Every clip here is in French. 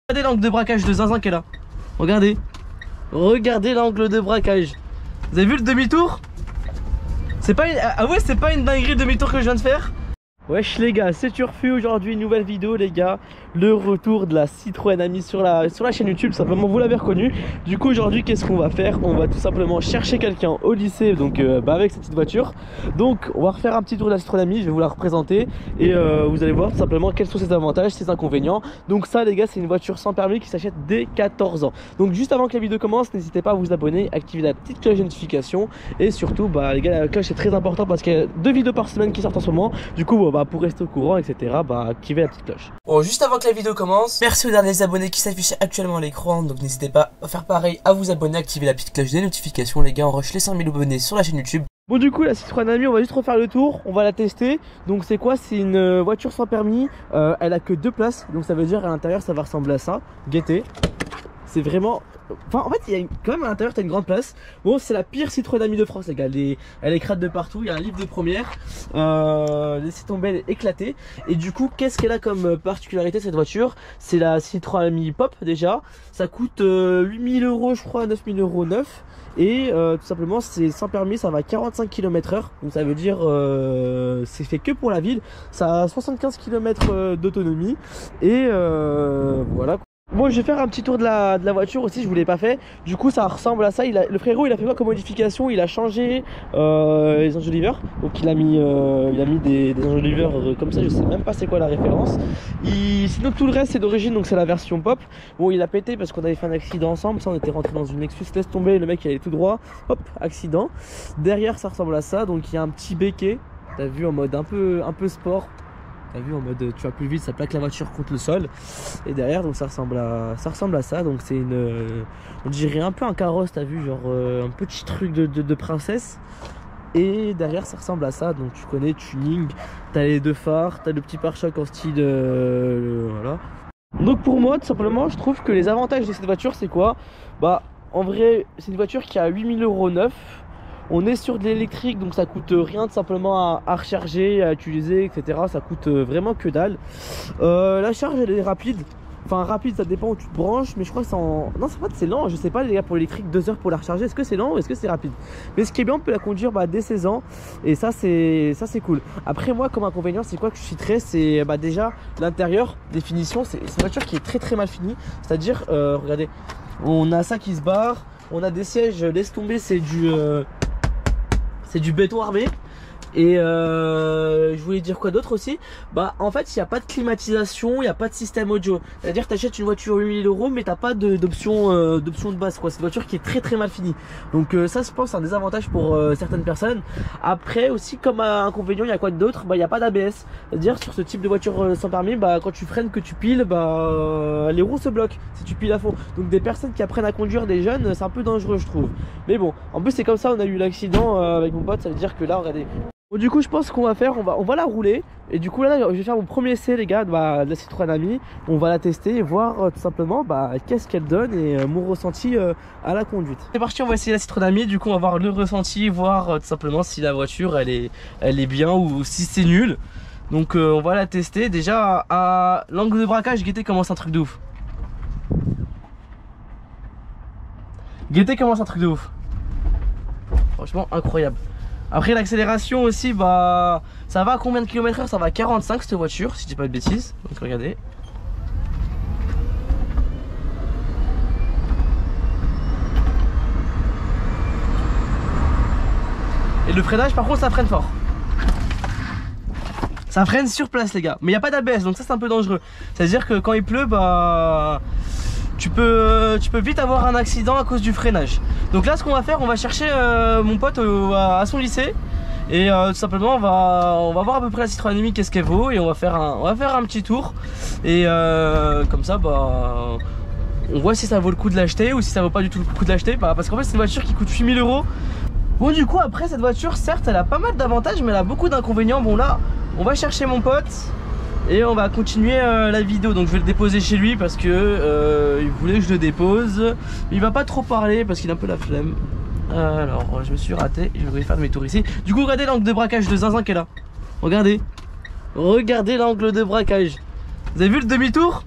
Regardez l'angle de braquage de Zinzin qui est là. Regardez. Regardez l'angle de braquage. Vous avez vu le demi-tour? C'est pas une... Ah ouais, c'est pas une dinguerie le demi-tour que je viens de faire? Wesh les gars, c'est Turfu aujourd'hui, une nouvelle vidéo les gars. Le retour de la Citroën Ami sur la chaîne YouTube, simplement vous l'avez reconnu. Du coup aujourd'hui qu'est-ce qu'on va faire? On va tout simplement chercher quelqu'un au lycée, donc avec cette petite voiture. Donc on va refaire un petit tour de la Citroën Ami, je vais vous la représenter. Et vous allez voir tout simplement quels sont ses avantages, ses inconvénients. Donc ça les gars, c'est une voiture sans permis qui s'achète dès 14 ans. Donc juste avant que la vidéo commence, n'hésitez pas à vous abonner, activer la petite cloche de notification. Et surtout les gars, la cloche c'est très important parce qu'il y a 2 vidéos par semaine qui sortent en ce moment. Du coup pour rester au courant, etc., activez la petite cloche. Bon, juste avant que la vidéo commence, merci aux derniers abonnés qui s'affichent actuellement à l'écran. Donc n'hésitez pas à faire pareil, à vous abonner, activer la petite cloche des notifications. Les gars, on rush les 100 000 abonnés sur la chaîne YouTube. Bon, du coup la Citroën Ami, on va juste refaire le tour, on va la tester. Donc c'est quoi? C'est une voiture sans permis, elle a que 2 places. Donc ça veut dire à l'intérieur ça va ressembler à ça. Guettez, c'est vraiment... Enfin en fait il y a quand même à l'intérieur t'as une grande place. Bon, c'est la pire Citroën Ami de France les gars, elle est crade de partout, il y a un livre de première, laissez tomber, elle est éclatée. Et du coup qu'est-ce qu'elle a comme particularité cette voiture? C'est la Citroën Ami Pop déjà. Ça coûte 8 000 € je crois, 9 000 € neuf. Et tout simplement c'est sans permis, ça va à 45 km/h. Donc ça veut dire c'est fait que pour la ville. Ça a 75 km d'autonomie. Et voilà. Bon, je vais faire un petit tour de la voiture aussi, je vous l'ai pas fait. Du coup ça ressemble à ça. Le frérot il a fait quoi comme modification? Il a changé les enjoliveurs. Donc il a mis des enjoliveurs comme ça, je sais même pas c'est quoi la référence. Sinon tout le reste c'est d'origine, donc c'est la version Pop. Bon, il a pété parce qu'on avait fait un accident ensemble. Ça, on était rentré dans une Lexus, laisse tomber, le mec il allait tout droit. Hop, accident. Derrière ça ressemble à ça, donc il y a un petit béquet. T'as vu, en mode un peu sport. T'as vu, en mode tu vas plus vite, ça plaque la voiture contre le sol. Et derrière donc ça ressemble à ça. Donc c'est on dirait un peu un carrosse, t'as vu, genre un petit truc de princesse. Et derrière ça ressemble à ça, donc tu connais, tuning. T'as les 2 phares, t'as le petit pare-choc en style voilà. Donc pour moi tout simplement je trouve que les avantages de cette voiture c'est quoi? En vrai c'est une voiture qui a 8 000 € neuf. On est sur de l'électrique, donc ça coûte rien tout simplement à recharger, à utiliser, etc. Ça coûte vraiment que dalle. La charge elle est rapide. Enfin rapide, ça dépend où tu te branches, mais je crois que c'est en... Non, c'est lent, je sais pas les gars, pour l'électrique 2 heures pour la recharger. Est-ce que c'est lent ou est-ce que c'est rapide? Mais ce qui est bien, on peut la conduire dès 16 ans. Et ça c'est cool. Après moi comme inconvénient c'est quoi que je citerais? C'est déjà l'intérieur, définition, c'est une voiture qui est très mal finie. C'est à dire, regardez, on a ça qui se barre. On a des sièges, laisse tomber, c'est du béton armé. Et je voulais dire quoi d'autre aussi? En fait il n'y a pas de climatisation, il n'y a pas de système audio. C'est à dire tu achètes une voiture 8 000 € mais t'as pas d'option de base quoi. C'est une voiture qui est très mal finie. Donc ça je pense c'est un désavantage pour certaines personnes. Après aussi comme inconvénient il y a quoi d'autre? Il n'y a pas d'ABS. C'est à dire sur ce type de voiture sans permis, quand tu freines, que tu piles, les roues se bloquent si tu piles à fond. Donc des personnes qui apprennent à conduire, des jeunes, c'est un peu dangereux je trouve. Mais bon, en plus c'est comme ça, on a eu l'accident avec mon pote. Ça veut dire que là regardez. Bon, du coup je pense qu'on va faire, on va la rouler. Et du coup là je vais faire mon premier essai les gars de la Citroën Ami. On va la tester et voir tout simplement qu'est-ce qu'elle donne et mon ressenti à la conduite. C'est parti, on va essayer la Citroën Ami. Du coup on va voir le ressenti, voir tout simplement si la voiture elle est bien ou si c'est nul. Donc on va la tester. Déjà à l'angle de braquage, guettez comment c'est un truc de ouf. Guettez comment c'est un truc de ouf. Franchement incroyable. Après l'accélération aussi, ça va à combien de km/h? Ça va à 45 cette voiture, si je dis pas de bêtises. Donc regardez. Et le freinage par contre ça freine fort. Ça freine sur place les gars. Mais il n'y a pas d'ABS, donc ça c'est un peu dangereux. C'est à dire que quand il pleut, tu peux vite avoir un accident à cause du freinage. Donc là ce qu'on va faire, on va chercher mon pote à son lycée. Et tout simplement on va voir à peu près la Citroën Ami qu'est-ce qu'elle vaut. Et on va faire un petit tour. Et comme ça on voit si ça vaut le coup de l'acheter ou si ça vaut pas du tout le coup de l'acheter. Parce qu'en fait c'est une voiture qui coûte 8 000 €. Bon du coup après cette voiture certes elle a pas mal d'avantages mais elle a beaucoup d'inconvénients. Bon là on va chercher mon pote. Et on va continuer la vidéo. Donc je vais le déposer chez lui parce que il voulait que je le dépose. Il va pas trop parler parce qu'il a un peu la flemme. Alors je me suis raté, je vais faire demi-tour ici. Du coup regardez l'angle de braquage de Zinzin qui est là. Regardez. Regardez l'angle de braquage. Vous avez vu le demi-tour?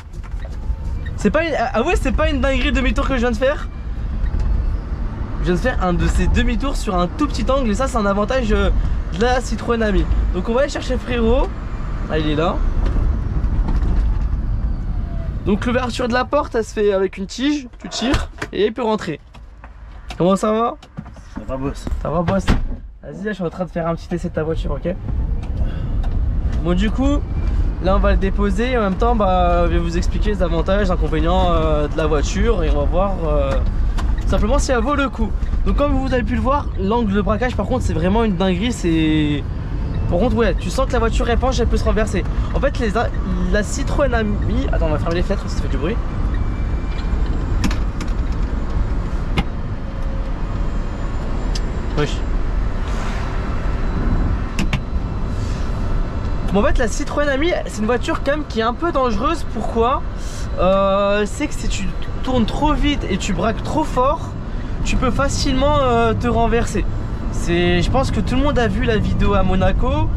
C'est pas une... Ah ouais, c'est pas une dinguerie demi-tour que je viens de faire. Je viens de faire un de ces demi-tours sur un tout petit angle et ça c'est un avantage de la Citroën Ami. Donc on va aller chercher le frérot. Ah, il est là. Donc l'ouverture de la porte elle se fait avec une tige, tu tires et il peut rentrer. Comment ça va? Ça va boss. Ça va boss. Vas-y là je suis en train de faire un petit essai de ta voiture, ok? Bon du coup là on va le déposer et en même temps bah, je vais vous expliquer les avantages, les inconvénients de la voiture et on va voir tout simplement si elle vaut le coup. Donc comme vous avez pu le voir, l'angle de braquage par contre c'est vraiment une dinguerie, c'est... Par contre ouais, tu sens que la voiture elle penche, elle peut se renverser. En fait la Citroën Ami... Attends on va fermer les fenêtres, ça fait du bruit. Wesh. Bon en fait la Citroën Ami c'est une voiture quand même qui est un peu dangereuse. Pourquoi c'est que si tu tournes trop vite et tu braques trop fort, tu peux facilement te renverser. Je pense que tout le monde a vu la vidéo à Monaco.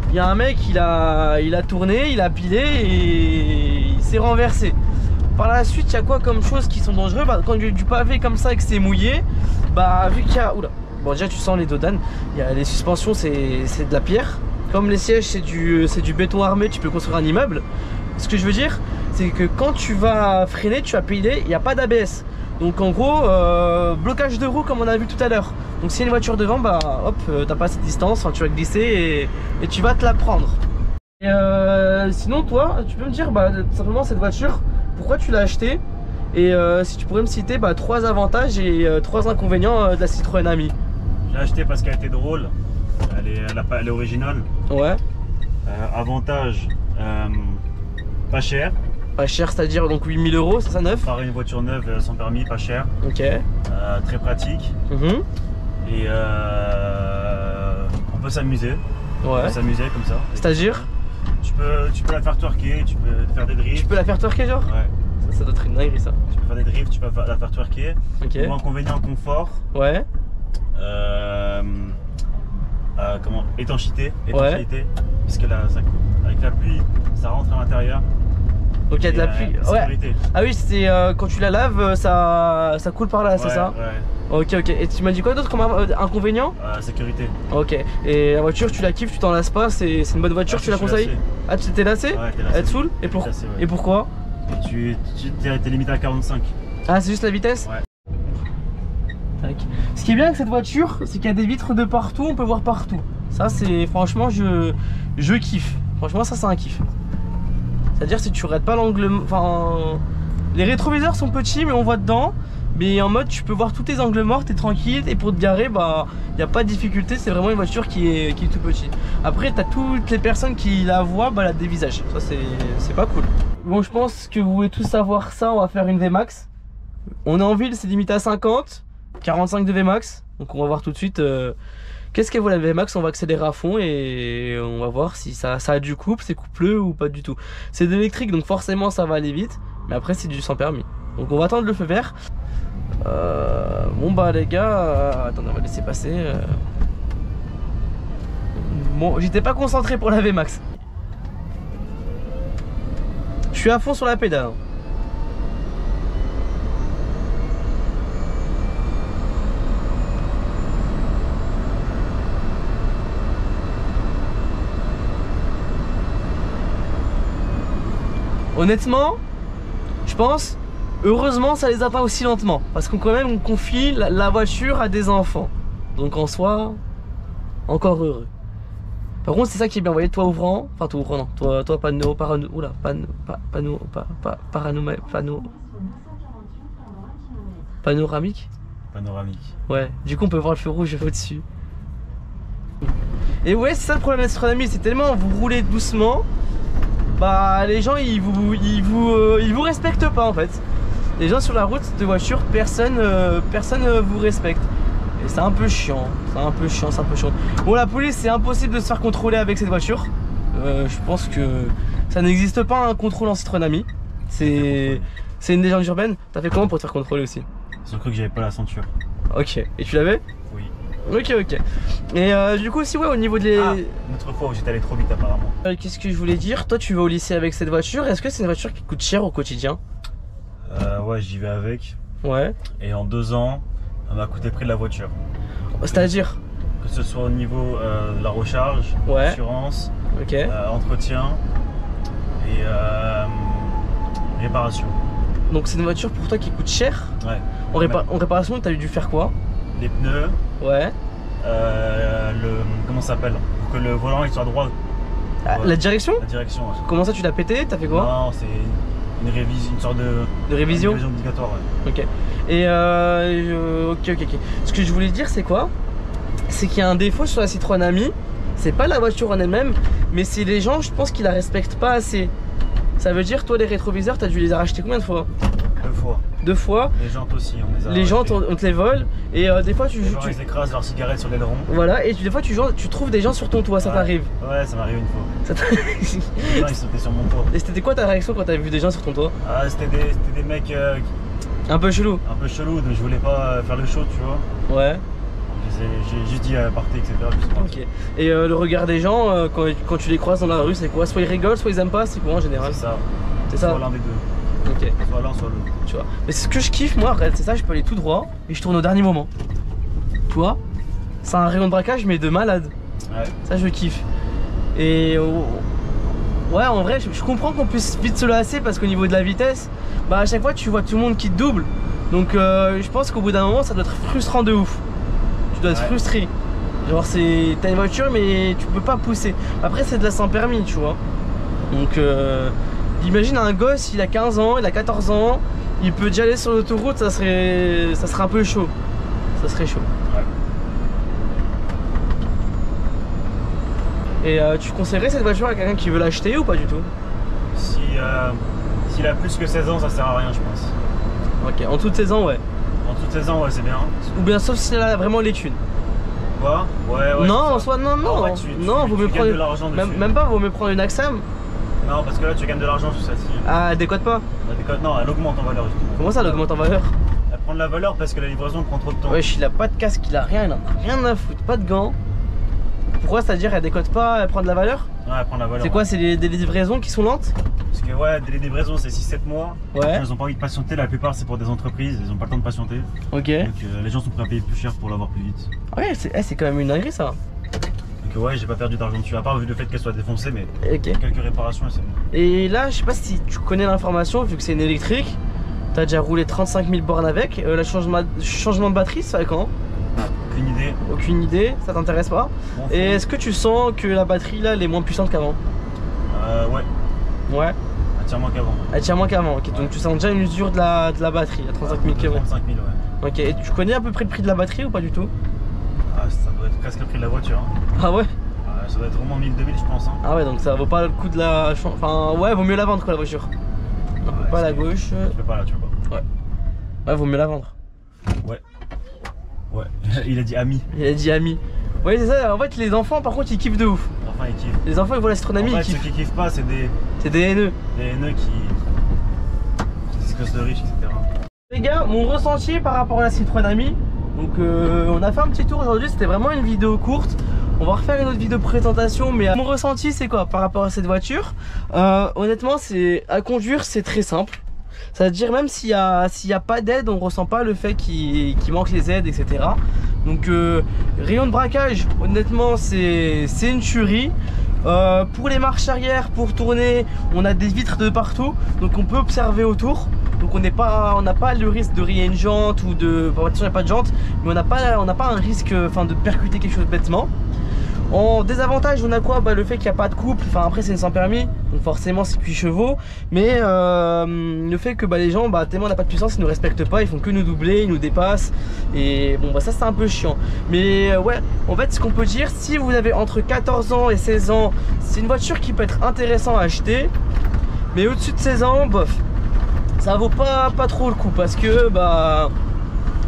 Il y a un mec, il a tourné, il a pilé et il s'est renversé. Par la suite, il y a quoi comme choses qui sont dangereuses? Bah, quand il y a du pavé comme ça et que c'est mouillé, bah vu qu'il y a... Oula. Bon déjà tu sens les dodanes, il y a les suspensions c'est de la pierre. Comme les sièges c'est du béton armé, tu peux construire un immeuble. Ce que je veux dire, c'est que quand tu vas freiner, tu vas piler, il n'y a pas d'ABS. Donc en gros, blocage de roue comme on a vu tout à l'heure. Donc s'il y a une voiture devant, bah hop, t'as pas cette distance, tu vas glisser et tu vas te la prendre. Et sinon toi, tu peux me dire bah, tout simplement cette voiture, pourquoi tu l'as achetée? Et si tu pourrais me citer bah, 3 avantages et 3 inconvénients de la Citroën Ami. Je l'ai acheté parce qu'elle était drôle, elle est originale. Ouais. Avantage, pas cher. Pas cher, c'est-à-dire donc 8000 €, c'est ça, neuf? Pareil, une voiture neuve sans permis, pas cher. Ok. Très pratique. Et on peut s'amuser. Ouais. On peut s'amuser comme ça. C'est-à-dire? Tu peux la faire twerker, tu peux faire des drifts. Tu peux la faire twerker genre? Ouais. Ça doit être une dinguerie ça. Tu peux faire des drifts, tu peux la faire twerker. Ok. Ou inconvénient, confort. Ouais. Comment? Étanchéité. Ouais. Puisque avec la pluie, ça rentre à l'intérieur. Donc il y a de la pluie. Ouais. Ah oui, c'est quand tu la laves, ça coule par là, c'est ça? Ouais. Ok, ok. Et tu m'as dit quoi d'autre comme inconvénient? Sécurité. Ok. Et la voiture, tu la kiffes, tu t'en lasses pas, c'est une bonne voiture, tu la conseilles? Ah, tu t'es lassé? Ouais, t'es lassé. Elle te saoule? Et pourquoi? T'es limité à 45. Ah, c'est juste la vitesse? Ouais. Tac. Ce qui est bien avec cette voiture, c'est qu'il y a des vitres de partout, on peut voir partout. Ça, c'est franchement, je kiffe. Franchement, ça, c'est un kiff. C'est-à-dire, si tu rates pas l'angle. Enfin, les rétroviseurs sont petits, mais on voit dedans. Mais en mode, tu peux voir tous tes angles morts, t'es tranquille. Et pour te garer, bah, y a pas de difficulté. C'est vraiment une voiture qui est tout petit. Après, t'as toutes les personnes qui la voient baladent des visages. Ça, c'est pas cool. Bon, je pense que vous voulez tous savoir ça. On va faire une VMAX. On est en ville, c'est limité à 50. 45 de VMAX, donc on va voir tout de suite qu'est-ce qu'elle vaut la VMAX. On va accélérer à fond et on va voir si ça a du couple, c'est coupleux ou pas du tout. C'est de l'électrique donc forcément ça va aller vite, mais après c'est du sans permis. Donc on va attendre le feu vert. Bon bah les gars, attendez on va laisser passer. Bon j'étais pas concentré pour la VMAX. Je suis à fond sur la pédale. Honnêtement, je pense, heureusement ça les a pas aussi lentement. Parce qu'on quand même on confie la voiture à des enfants. Donc en soi, encore heureux. Par contre c'est ça qui est bien, vous voyez, toi ouvrant, enfin toi ouvrant non, toi panneau, oula, panoramique. Panoramique. Ouais, du coup on peut voir le feu rouge au-dessus. Et ouais c'est ça le problème de la Citroën Ami, c'est tellement vous roulez doucement. Bah les gens ils vous respectent pas en fait. Les gens sur la route de voiture, personne vous respecte. Et c'est un peu chiant, c'est un peu chiant. Bon la police c'est impossible de se faire contrôler avec cette voiture. Je pense que ça n'existe pas un contrôle en Citroën Ami. C'est une légende urbaine. T'as fait comment pour te faire contrôler aussi? Ils ont cru que j'avais pas la ceinture. Ok, et tu l'avais? Oui. Ok. Et du coup aussi ouais au niveau des... Ah, une autre fois où j'étais allé trop vite apparemment. Qu'est-ce que je voulais dire? Toi tu vas au lycée avec cette voiture, est-ce que c'est une voiture qui coûte cher au quotidien? ouais, j'y vais avec. Ouais. Et en 2 ans, ça m'a coûté le prix de la voiture. C'est-à-dire? Que ce soit au niveau de la recharge, Ouais. assurance, Ok. entretien et réparation. Donc c'est une voiture pour toi qui coûte cher. Ouais. En réparation, t'as dû faire quoi? Les pneus, Ouais. comment ça s'appelle? Pour que le volant il soit droit. Ah, Ouais. la direction? La direction, ouais. Comment ça, tu l'as pété? T'as fait quoi? Non, c'est une révision, une sorte De révision? obligatoire, ouais. Ok. Et ok. Ce que je voulais dire, c'est quoi? C'est qu'il y a un défaut sur la Citroën Ami. C'est pas la voiture en elle-même, mais c'est les gens, je pense, qui la respectent pas assez. Ça veut dire, toi, les rétroviseurs, t'as dû les racheter combien de fois? 2 fois. 2 fois. Les jantes aussi, on les a. Les jantes, on te les vole. Et des fois, Les gens, ils écrasent leurs cigarettes sur l'aileron. Voilà, et des fois, tu trouves des gens sur ton toit, ça Ouais. t'arrive. Ouais, ça m'arrive une fois. Ça t'arrive. Les gens, ils sautaient sur mon toit. Et c'était quoi ta réaction quand t'as vu des gens sur ton toit? Ah, c'était des mecs Un peu chelou. un peu chelous, donc je voulais pas faire le show, tu vois. Ouais. J'ai juste dit partez, etc. Ok. Et le regard des gens, quand tu les croises dans la rue, c'est quoi? Soit ils rigolent, soit ils aiment pas, c'est quoi en général? C'est ça. C'est ça? Soit l'un des deux. Ok. Soit l'un, soit l'autre. Tu vois. Mais ce que je kiffe, moi, c'est ça, je peux aller tout droit et je tourne au dernier moment. Tu vois? C'est un rayon de braquage, mais de malade. Ouais. Ça, je kiffe. Et ouais, en vrai, je comprends qu'on puisse vite se lasser parce qu'au niveau de la vitesse, bah à chaque fois, tu vois tout le monde qui te double. Donc, je pense qu'au bout d'un moment, ça doit être frustrant de ouf. Tu dois être frustré. Genre, t'as une voiture, mais tu peux pas pousser. Après, c'est de la sans permis, tu vois. Donc, imagine un gosse, il a 15 ans, il a 14 ans, il peut déjà aller sur l'autoroute, ça serait un peu chaud. Ça serait chaud. Ouais. Et tu conseillerais cette voiture à quelqu'un qui veut l'acheter ou pas du tout? S'il a plus que 16 ans, ça sert à rien, je pense. Ok, en dessous de 16 ans, ouais. En dessous de 16 ans, ouais, c'est bien. Ou bien sauf si elle a vraiment les thunes. Quoi? Ouais. Non, en soi, non. En vrai, Non, vaut mieux gagnes prendre de l'argent dessus. même pas, vaut mieux prendre une Axam. Non, parce que là, tu gagnes de l'argent sur celle-ci. Ah, elle décote pas. Non, elle augmente en valeur, justement. Comment ça, elle augmente en valeur? Elle prend de la valeur parce que la livraison prend trop de temps. Wesh, il a pas de casque, il a rien, il en a rien à foutre, pas de gants. Pourquoi? C'est-à-dire elle décote pas, elle prend de la valeur? Ouais, elle prend de la valeur. C'est quoi? C'est des livraisons qui sont lentes? Parce que ouais, les livraisons c'est 6-7 mois. Ouais. Ils ont pas envie de patienter, la plupart c'est pour des entreprises, ils ont pas le temps de patienter. Ok. Donc les gens sont prêts à payer plus cher pour l'avoir plus vite. Ouais, c'est quand même une dinguerie ça. Donc ouais, j'ai pas perdu d'argent dessus, à part vu le fait qu'elle soit défoncée, mais Ok. quelques réparations et c'est bon. Et là, je sais pas si tu connais l'information, vu que c'est une électrique. T'as déjà roulé 35 000 bornes avec. Le changement de batterie, ça fait quand? Aucune idée. Aucune idée, ça t'intéresse pas? Bon, Et est-ce que tu sens que la batterie là, elle est moins puissante qu'avant? Ouais, Ouais. elle tient moins qu'avant. Elle tient moins qu'avant, ok. Ouais. Donc tu sens déjà une usure de la batterie à 35 000 km. 35 000, ouais. Ok, et tu connais à peu près le prix de la batterie ou pas du tout? Ah, ça doit être presque le prix de la voiture. Hein. Ah ouais? Ça doit être au moins 1000-2000 je pense. Hein. Ah ouais, donc ça vaut pas le coup de la... Enfin ouais, vaut mieux la vendre quoi la voiture. Un peu pas à la gauche. Tu peux pas là, tu peux pas. Ouais, vaut mieux la vendre. Ouais. Il a dit ami. Il a dit ami. Ouais, c'est ça, en fait les enfants par contre ils kiffent de ouf. Enfin, il kiffe. Les enfants ils voient la Citroën Ami, En ils fait, ceux kiffent. qui kiffent pas, c'est C'est des haineux. haineux qui se cassent de riches, etc. Les gars, mon ressenti par rapport à la Citroën Ami. Donc on a fait un petit tour aujourd'hui, c'était vraiment une vidéo courte. On va refaire une autre vidéo présentation, mais mon ressenti c'est quoi par rapport à cette voiture? Honnêtement, à conduire c'est très simple. C'est-à-dire même s'il y a pas d'aide, on ressent pas le fait qu'il manque les aides, etc. Donc rayon de braquage, honnêtement c'est une tuerie. Pour les marches arrière, pour tourner, on a des vitres de partout, donc on peut observer autour. Donc on n'a pas le risque de rayer une jante ou de... Bon, attention, il n'y a pas de jante, mais on n'a pas un risque de percuter quelque chose bêtement. En désavantage, on a quoi? Bah, le fait qu'il n'y a pas de couple, enfin après c'est une sans permis, donc forcément c'est 8 chevaux. Mais le fait que les gens, tellement on n'a pas de puissance, ils nous respectent pas, ils font que nous doubler, ils nous dépassent. Et bon ça c'est un peu chiant. Mais ouais, en fait ce qu'on peut dire, si vous avez entre 14 ans et 16 ans, c'est une voiture qui peut être intéressante à acheter. Mais au-dessus de 16 ans, bof, ça vaut pas trop le coup parce que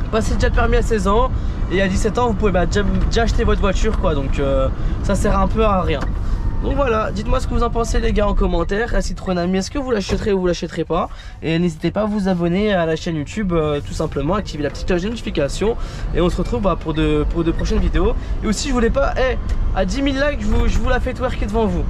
passez déjà le permis à 16 ans et à 17 ans vous pouvez déjà acheter votre voiture quoi, donc ça sert un peu à rien. Donc voilà, dites-moi ce que vous en pensez les gars en commentaire. La Citroën Ami, est-ce que vous l'achèterez ou vous l'achèterez pas? Et n'hésitez pas à vous abonner à la chaîne YouTube, tout simplement, activer la petite cloche de notification. Et on se retrouve pour de prochaines vidéos. Et aussi je voulais pas, à 10 000 likes je vous la fais twerker devant vous.